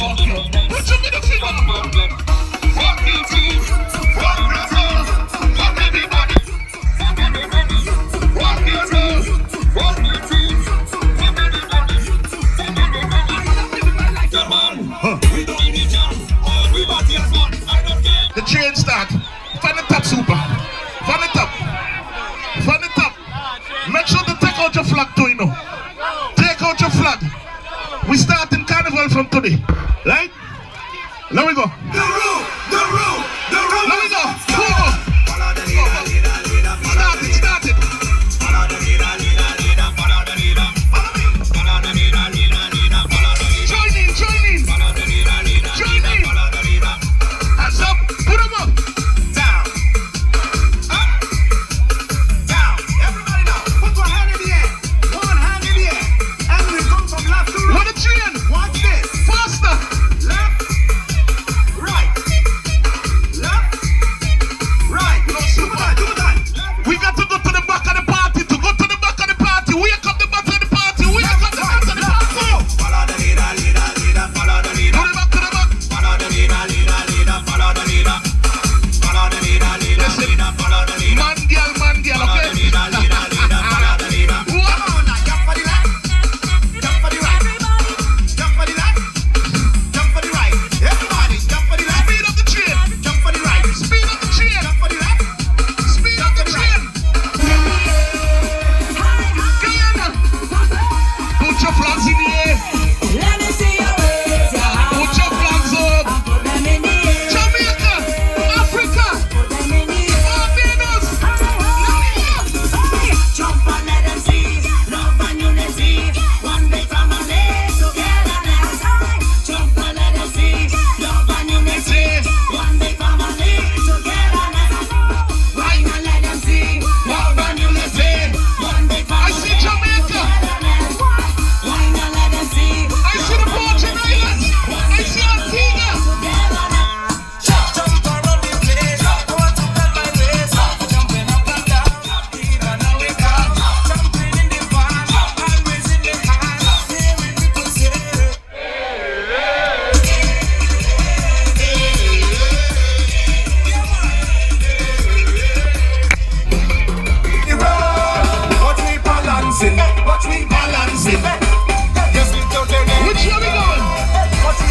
Fuck you. Put your middle finger. Fuck you too. Fuck you too. Fuck everybody. Fuck everybody. Fuck you too. Fuck you too. Fuck everybody. Fuck everybody. Come on. We don't need it down. Everybody has fun. I don't care. The train start. Find the top, super. Find the top. Find the top. Make sure to take out your flag too, you know. Take out your flag. We start in Carnival from today. Right? Let me go. The room. Let me go. Go. Start it. Join in. Hands up. Put them up. Down. Up. Down. Everybody now. Put one hand in the air. One hand in the air. And we come from left to right. What a train. Watch this. Faster. Left. Right. Left. Right. No, super. Do that. We got to go to the back of the party. To go to the back of the party. Wake up the back of the party. Wake up the back of the party. Follow the leader. Follow the leader. To the back, to the back. Follow the leader. Follow the leader. Follow the leader. Follow the leader. Man, girl, okay? Follow the leader. Follow the leader. Come on now, jump for the left. Jump for the right. Jump for the left. Jump for the right. Everybody, jump for the left. Speed up the train. Jump for the right. Speed up the train. Jump for the left. Speed up the train. Put your flags in the air. Let me see you raise your hand. Put your flags up. Put them in the air. Jamaica, Africa, Put them in the air. Barbados. Jump and let them see love and unity. One big family togetherness. Jump and let them see love and unity. One big family togetherness. Wine and let them see love and unity. One big I family see Jamaica. togetherness. Wine and let them see I see the Virgin Islands. I see Antigua. togetherness. Jump around the place, I want to cut my waist. Jumping up and down, even now we can. Jumping in the van, always in the hand. Hearing people say, Watch me balancing. Yes, we don't turn it. Which way we going?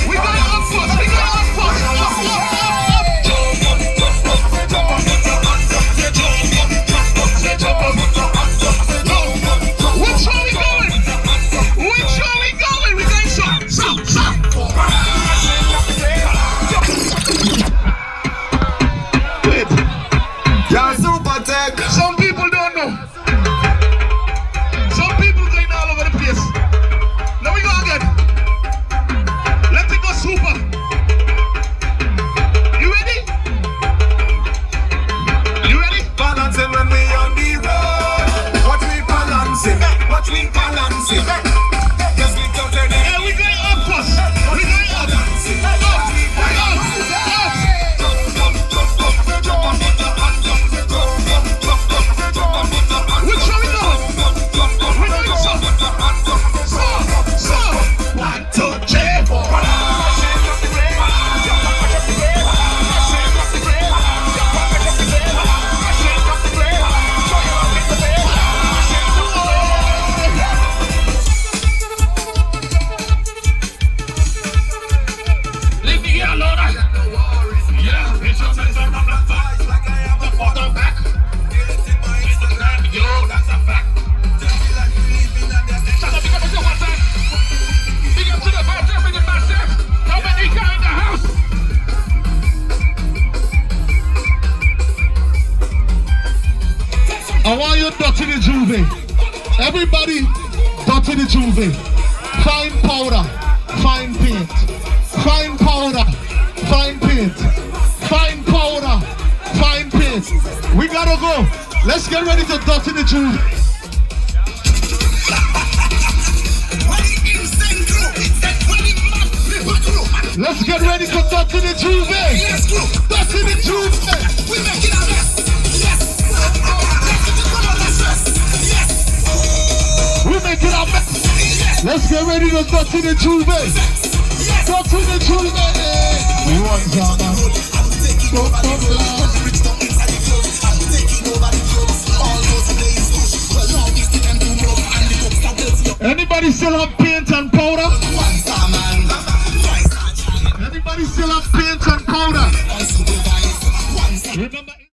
We going up first. We going up first. Up. Which way we going? We going south. Wait. Yeah, super tech. Some people don't know. Some people going all over the place. Now we go again. Let it go super. You ready? You ready? Balancing when we on the road. Watch me balancing. Yes, we don't turn it. Yeah, we going up first. We going up. Up. Which way we going? We going south. South. 1, 2, 3, 4. Leave me here alone. Yeah, it's your sense of the fight. Like I have the photo back. Yo, that's a fact. Shut up, big up to one time. Big up to the master, big up master. Dominica in the house. I want you dirty the Jouvert. Everybody dirty the Jouvert. Fine powder, fine paint. Fine powder, fine paint. Fine powder, fine paint. We gotta go. Let's get ready to dirty the Jouvert. Let's get ready to dirty the Jouvert. Dirty the Jouvert. We make it our best. Yes. We make it our best. Let's get ready to dirty the Jouvert. Dirty to the Jouvert. One time. Anybody still have paint and powder? Anybody still have paint and powder? Remember